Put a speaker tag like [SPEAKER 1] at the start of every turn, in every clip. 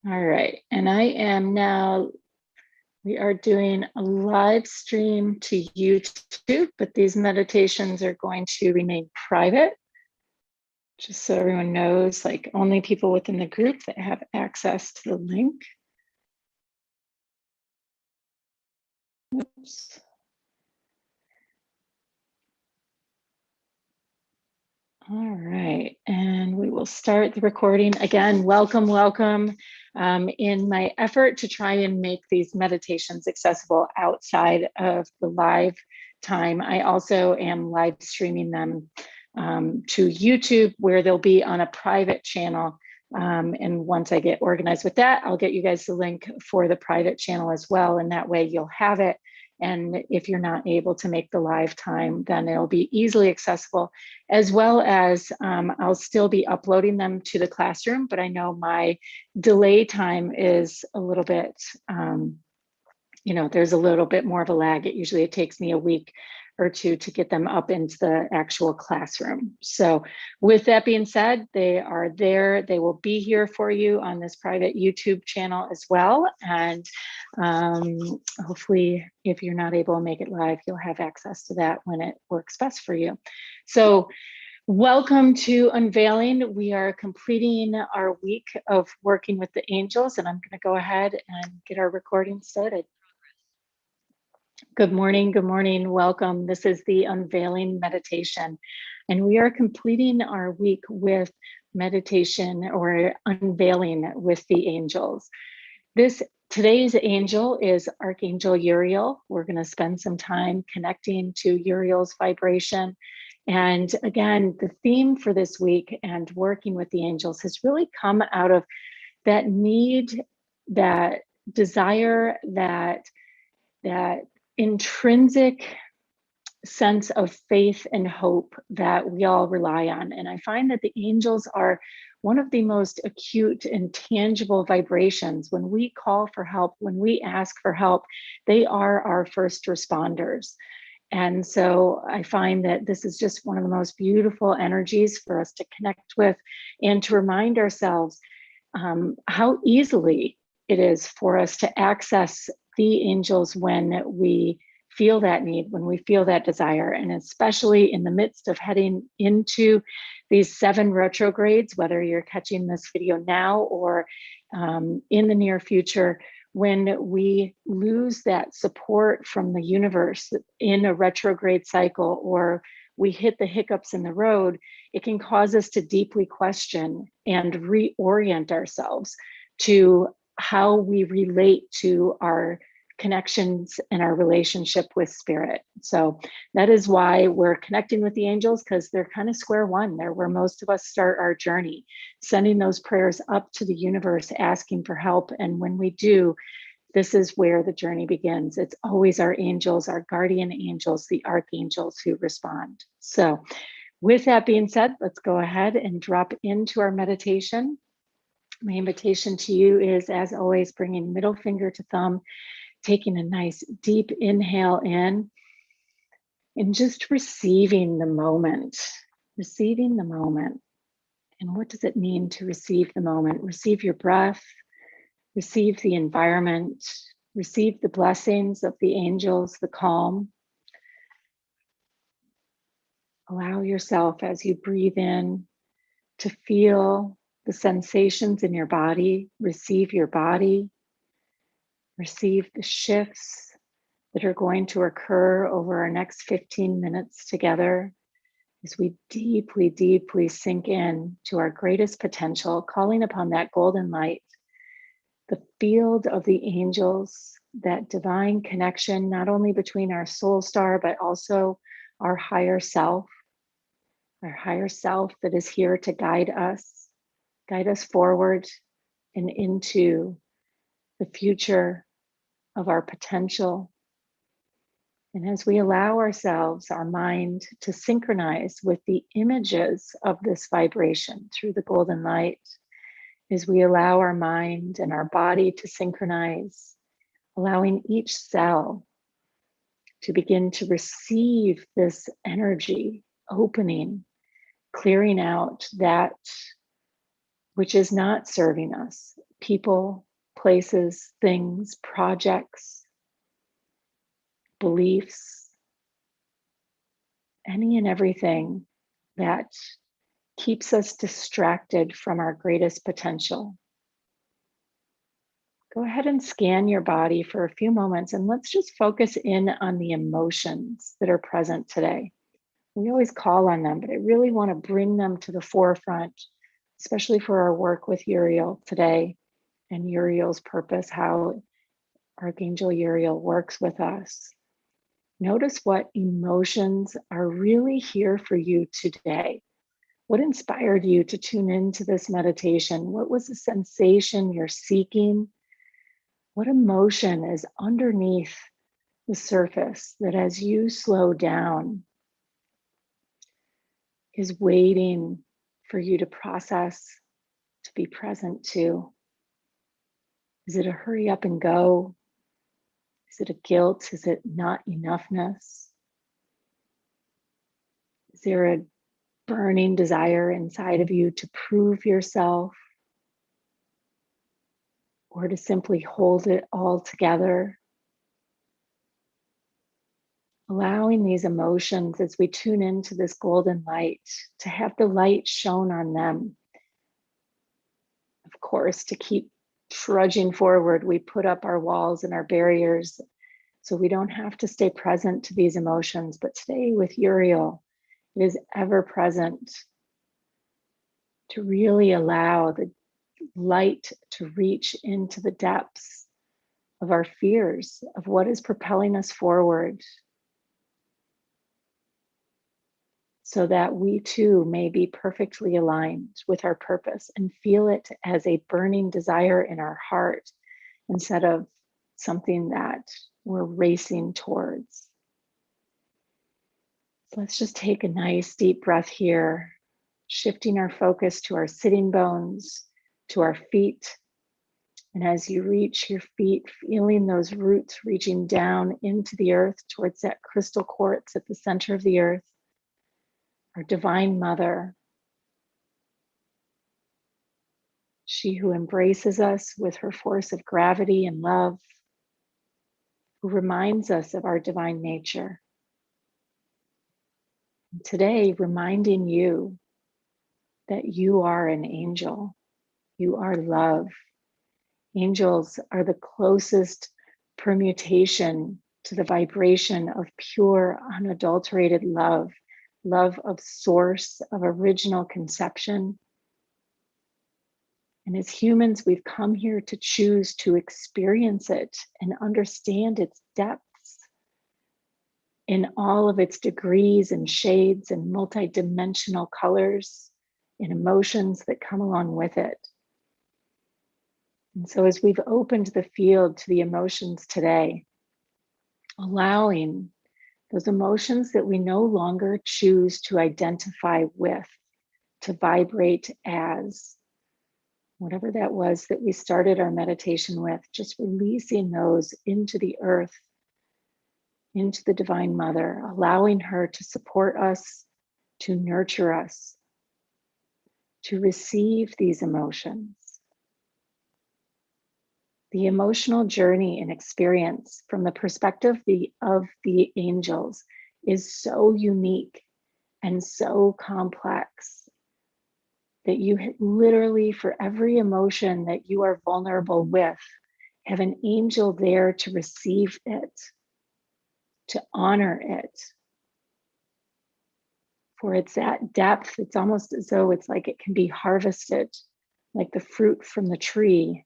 [SPEAKER 1] All right, and we are doing a live stream to YouTube, but these meditations are going to remain private, just so everyone knows, like only people within the group that have access to the link. Oops. All right, and we will start the recording. Again, welcome. In my effort to try and make these meditations accessible outside of the live time, I also am live streaming them to YouTube, where they'll be on a private channel. And once I get organized with that, I'll get you guys the link for the private channel as well. And that way you'll have it. And if you're not able to make the live time, then it'll be easily accessible, as well as I'll still be uploading them to the classroom, but I know my delay time is a little bit, there's a little bit more of a lag. It takes me a week or two to get them up into the actual classroom. So with that being said, they are there. They will be here for you on this private YouTube channel as well. And hopefully, if you're not able to make it live, you'll have access to that when it works best for you. So welcome to Unveiling. We are completing our week of working with the angels, and I'm going to go ahead and get our recording started. Good morning, welcome. This is the Unveiling Meditation, and we are completing our week with meditation or unveiling with the angels. Today's angel is Archangel Uriel. We're going to spend some time connecting to Uriel's vibration. And again, the theme for this week and working with the angels has really come out of that need, that desire, that intrinsic sense of faith and hope that we all rely on. And I find that the angels are one of the most acute and tangible vibrations. When we call for help, when we ask for help, they are our first responders. And so I find that this is just one of the most beautiful energies for us to connect with and to remind ourselves how easily it is for us to access the angels when we feel that need, when we feel that desire, and especially in the midst of heading into these 7 retrogrades, whether you're catching this video now or in the near future, when we lose that support from the universe in a retrograde cycle, or we hit the hiccups in the road, it can cause us to deeply question and reorient ourselves to how we relate to our connections and our relationship with spirit. So that is why we're connecting with the angels, because they're kind of square one. They're where most of us start our journey, sending those prayers up to the universe, asking for help. And when we do, this is where the journey begins. It's always our angels, our guardian angels, the archangels who respond. So with that being said, let's go ahead and drop into our meditation. My invitation to you is, as always, bringing middle finger to thumb, taking a nice deep inhale in, and just receiving the moment. Receiving the moment. And what does it mean to receive the moment? Receive your breath, receive the environment, receive the blessings of the angels, the calm. Allow yourself, as you breathe in, to feel the sensations in your body. Receive your body. Receive the shifts that are going to occur over our next 15 minutes together as we deeply, deeply sink in to our greatest potential, calling upon that golden light, the field of the angels, that divine connection, not only between our soul star, but also our higher self that is here to guide us forward and into the future of our potential. And as we allow ourselves, our mind, to synchronize with the images of this vibration through the golden light, as we allow our mind and our body to synchronize, allowing each cell to begin to receive this energy, opening, clearing out that which is not serving us, people, places, things, projects, beliefs, any and everything that keeps us distracted from our greatest potential. Go ahead and scan your body for a few moments and let's just focus in on the emotions that are present today. We always call on them, but I really want to bring them to the forefront, especially for our work with Uriel today and Uriel's purpose, how Archangel Uriel works with us. Notice what emotions are really here for you today. What inspired you to tune into this meditation? What was the sensation you're seeking? What emotion is underneath the surface that as you slow down is waiting for you to process, to be present to? Is it a hurry up and go? Is it a guilt? Is it not enoughness? Is there a burning desire inside of you to prove yourself or to simply hold it all together? Allowing these emotions as we tune into this golden light to have the light shone on them. Of course, to keep trudging forward, we put up our walls and our barriers so we don't have to stay present to these emotions. But today with Uriel, it is ever present to really allow the light to reach into the depths of our fears, of what is propelling us forward, so that we too may be perfectly aligned with our purpose and feel it as a burning desire in our heart instead of something that we're racing towards. So let's just take a nice deep breath here, shifting our focus to our sitting bones, to our feet. And as you reach your feet, feeling those roots reaching down into the earth towards that crystal quartz at the center of the earth, our Divine Mother, she who embraces us with her force of gravity and love, who reminds us of our divine nature. And today, reminding you that you are an angel, you are love. Angels are the closest permutation to the vibration of pure, unadulterated love, love of source, of original conception. And as humans, we've come here to choose to experience it and understand its depths in all of its degrees and shades and multidimensional colors and emotions that come along with it. And so as we've opened the field to the emotions today, allowing those emotions that we no longer choose to identify with, to vibrate as, whatever that was that we started our meditation with, just releasing those into the earth, into the Divine Mother, allowing her to support us, to nurture us, to receive these emotions. The emotional journey and experience from the perspective of the angels is so unique and so complex that you literally, for every emotion that you are vulnerable with, have an angel there to receive it, to honor it. For it's that depth, it's almost as though it's like it can be harvested, like the fruit from the tree,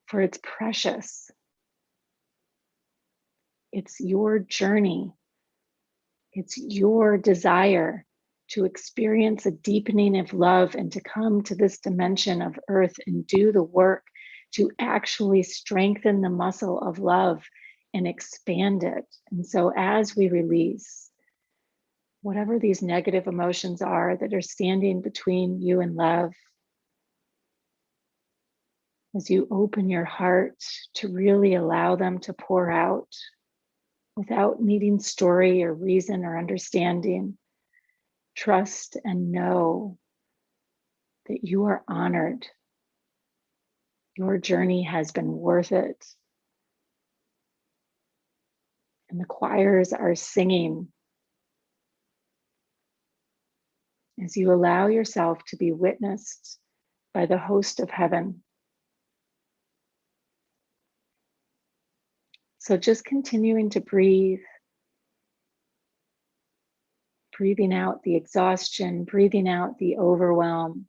[SPEAKER 1] for it's precious. It's your journey. It's your desire to experience a deepening of love and to come to this dimension of earth and do the work to actually strengthen the muscle of love and expand it. And so as we release whatever these negative emotions are that are standing between you and love, as you open your heart to really allow them to pour out without needing story or reason or understanding, trust and know that you are honored, Your journey has been worth it. And the choirs are singing as you allow yourself to be witnessed by the host of heaven. So just continuing to breathe, breathing out the exhaustion, breathing out the overwhelm,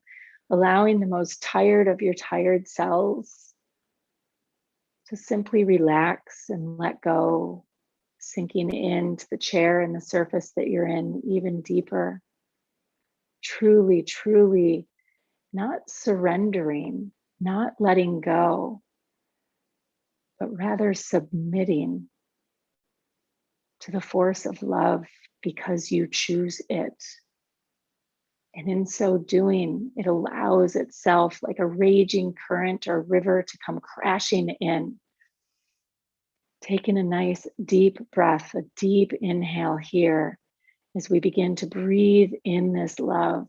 [SPEAKER 1] allowing the most tired of your tired cells to simply relax and let go, sinking into the chair and the surface that you're in even deeper. Truly, truly not surrendering, not letting go, but rather submitting to the force of love because you choose it. And in so doing, it allows itself like a raging current or river to come crashing in. Taking a nice deep breath, a deep inhale here as we begin to breathe in this love,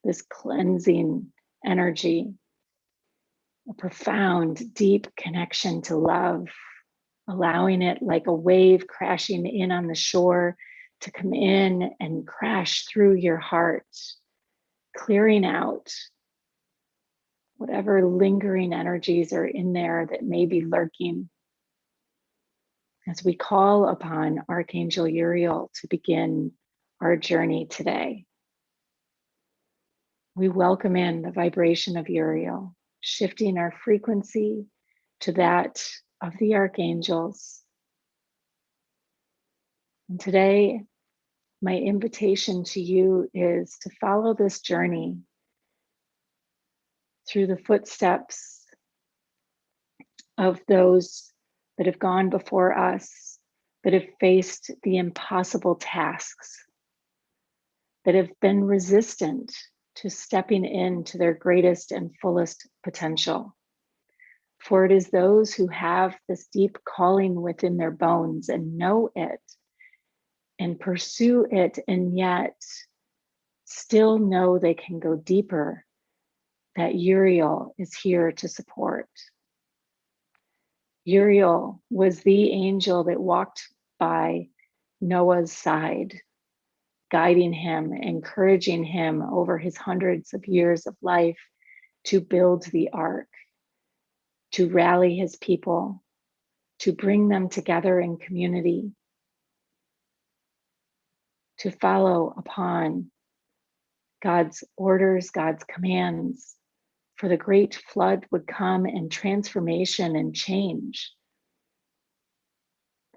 [SPEAKER 1] this cleansing energy, a profound, deep connection to love, allowing it like a wave crashing in on the shore to come in and crash through your heart, clearing out whatever lingering energies are in there that may be lurking. As we call upon Archangel Uriel to begin our journey today, we welcome in the vibration of Uriel, shifting our frequency to that of the archangels. And today, my invitation to you is to follow this journey through the footsteps of those that have gone before us, that have faced the impossible tasks, that have been resistant to stepping into their greatest and fullest potential. For it is those who have this deep calling within their bones and know it and pursue it, and yet still know they can go deeper, that Uriel is here to support. Uriel was the angel that walked by Noah's side, guiding him, encouraging him over his hundreds of years of life to build the ark, to rally his people, to bring them together in community, to follow upon God's orders, God's commands, for the great flood would come and transformation and change.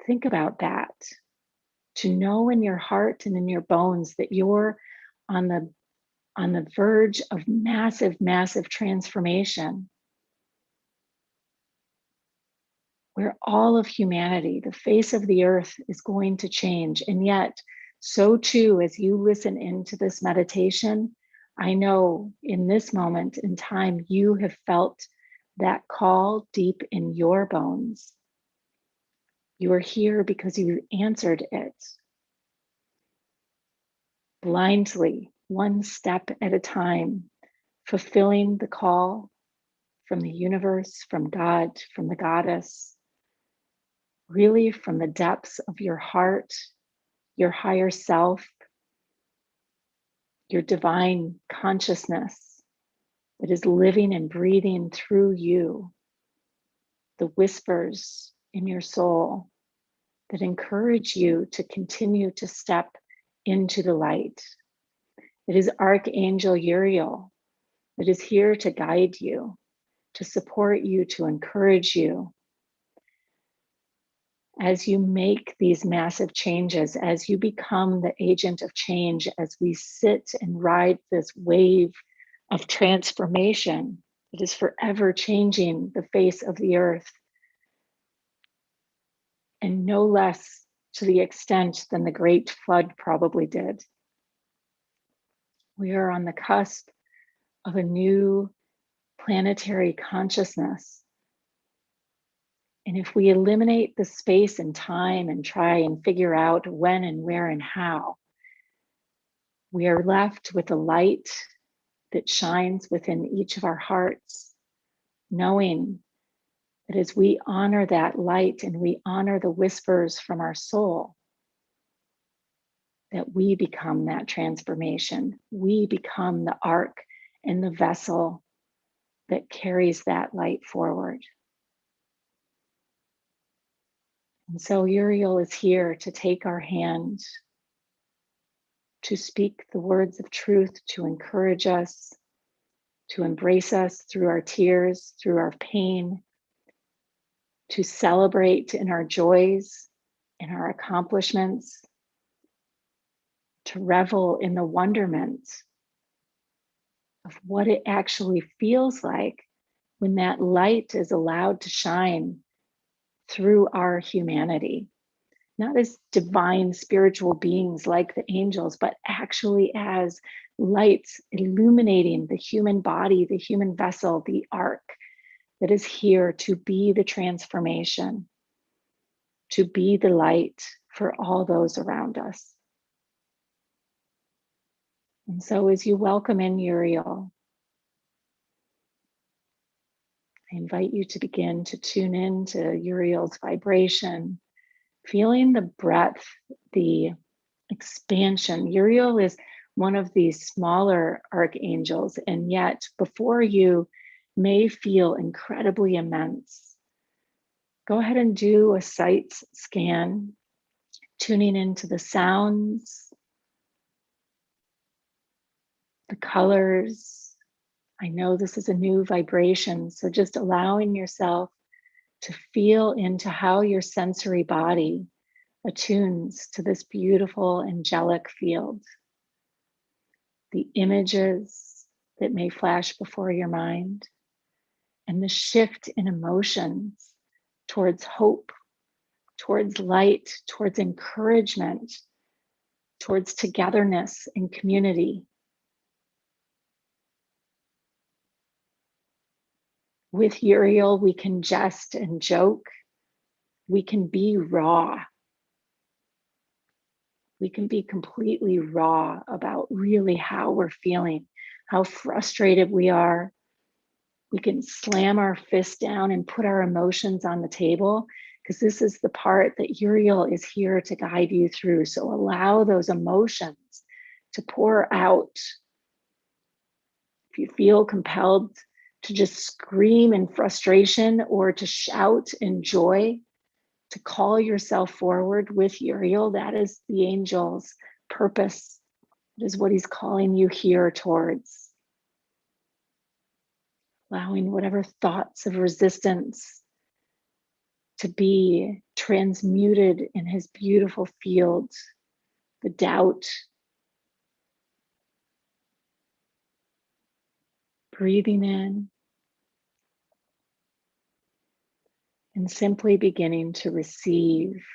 [SPEAKER 1] Think about that. To know in your heart and in your bones that you're on the verge of massive, massive transformation, where all of humanity, the face of the earth, is going to change. And yet, so too, as you listen into this meditation, I know in this moment in time, you have felt that call deep in your bones. You are here because you answered it blindly, one step at a time, fulfilling the call from the universe, from God, from the goddess, really from the depths of your heart, your higher self, your divine consciousness that is living and breathing through you, the whispers in your soul that encourage you to continue to step into the light. It is Archangel Uriel that is here to guide you, to support you, to encourage you as you make these massive changes, as you become the agent of change, as we sit and ride this wave of transformation that is forever changing the face of the earth, and no less to the extent than the Great Flood probably did. We are on the cusp of a new planetary consciousness. And if we eliminate the space and time and try and figure out when and where and how, we are left with a light that shines within each of our hearts, knowing that as we honor that light and we honor the whispers from our soul, that we become that transformation. We become the ark and the vessel that carries that light forward. And so Uriel is here to take our hand, to speak the words of truth, to encourage us, to embrace us through our tears, through our pain, to celebrate in our joys, in our accomplishments, to revel in the wonderment of what it actually feels like when that light is allowed to shine through our humanity, not as divine spiritual beings like the angels, but actually as lights illuminating the human body, the human vessel, the ark that is here to be the transformation, to be the light for all those around us. And so as you welcome in Uriel, I invite you to begin to tune in to Uriel's vibration, feeling the breadth, the expansion. Uriel is one of these smaller archangels, and yet before you may feel incredibly immense. Go ahead and do a sight scan, tuning into the sounds, the colors. I know this is a new vibration, so just allowing yourself to feel into how your sensory body attunes to this beautiful angelic field. The images that may flash before your mind, and the shift in emotions towards hope, towards light, towards encouragement, towards togetherness and community. With Uriel, we can jest and joke. We can be raw. We can be completely raw about really how we're feeling, how frustrated we are. We can slam our fist down and put our emotions on the table, because this is the part that Uriel is here to guide you through. So allow those emotions to pour out. If you feel compelled to just scream in frustration or to shout in joy, to call yourself forward with Uriel, that is the angel's purpose. It is what he's calling you here towards. Allowing whatever thoughts of resistance to be transmuted in his beautiful field, the doubt. Breathing in and simply beginning to receive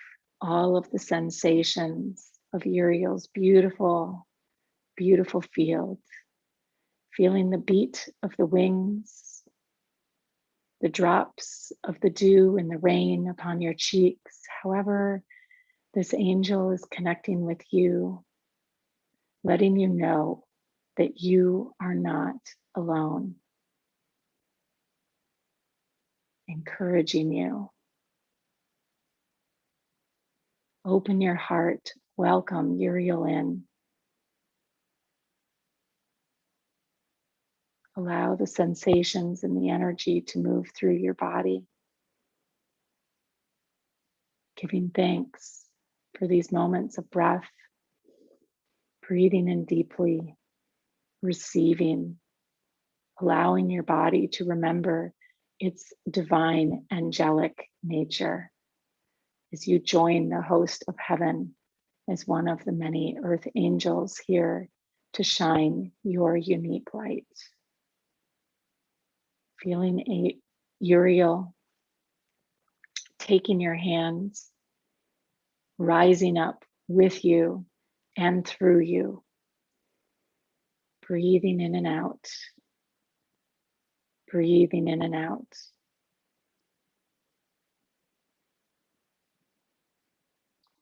[SPEAKER 1] all of the sensations of Uriel's beautiful, beautiful field. Feeling the beat of the wings, the drops of the dew and the rain upon your cheeks. However, this angel is connecting with you, letting you know that you are not alone, encouraging you. Open your heart, welcome Uriel in. Allow the sensations and the energy to move through your body. Giving thanks for these moments of breath, breathing in deeply, receiving, allowing your body to remember its divine angelic nature as you join the host of heaven as one of the many earth angels here to shine your unique light. Feeling a Uriel taking your hands, rising up with you and through you, breathing in and out, breathing in and out.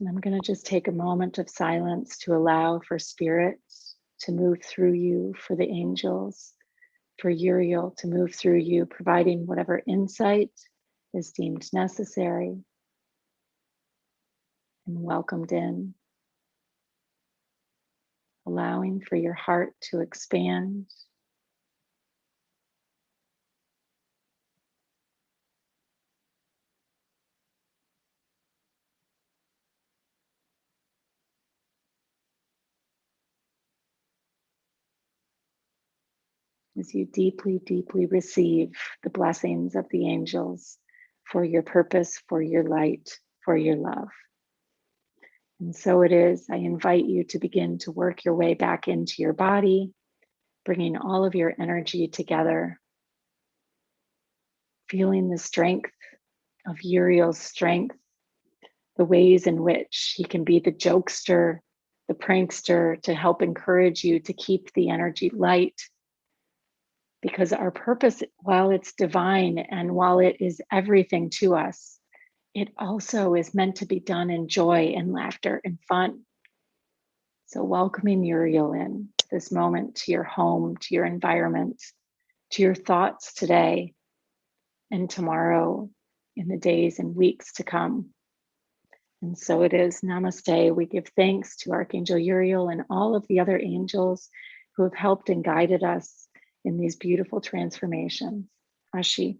[SPEAKER 1] And I'm going to just take a moment of silence to allow for spirit to move through you, for the angels, for Uriel to move through you, providing whatever insight is deemed necessary and welcomed in, allowing for your heart to expand. As you deeply, deeply receive the blessings of the angels for your purpose, for your light, for your love. And so it is. I invite you to begin to work your way back into your body, bringing all of your energy together, feeling the strength of Uriel's strength, the ways in which he can be the jokester, the prankster to help encourage you to keep the energy light. Because our purpose, while it's divine and while it is everything to us, it also is meant to be done in joy and laughter and fun. So, welcoming Uriel in to this moment, to your home, to your environment, to your thoughts today and tomorrow, in the days and weeks to come. And so it is. Namaste. We give thanks to Archangel Uriel and all of the other angels who have helped and guided us in these beautiful transformations. Ashi.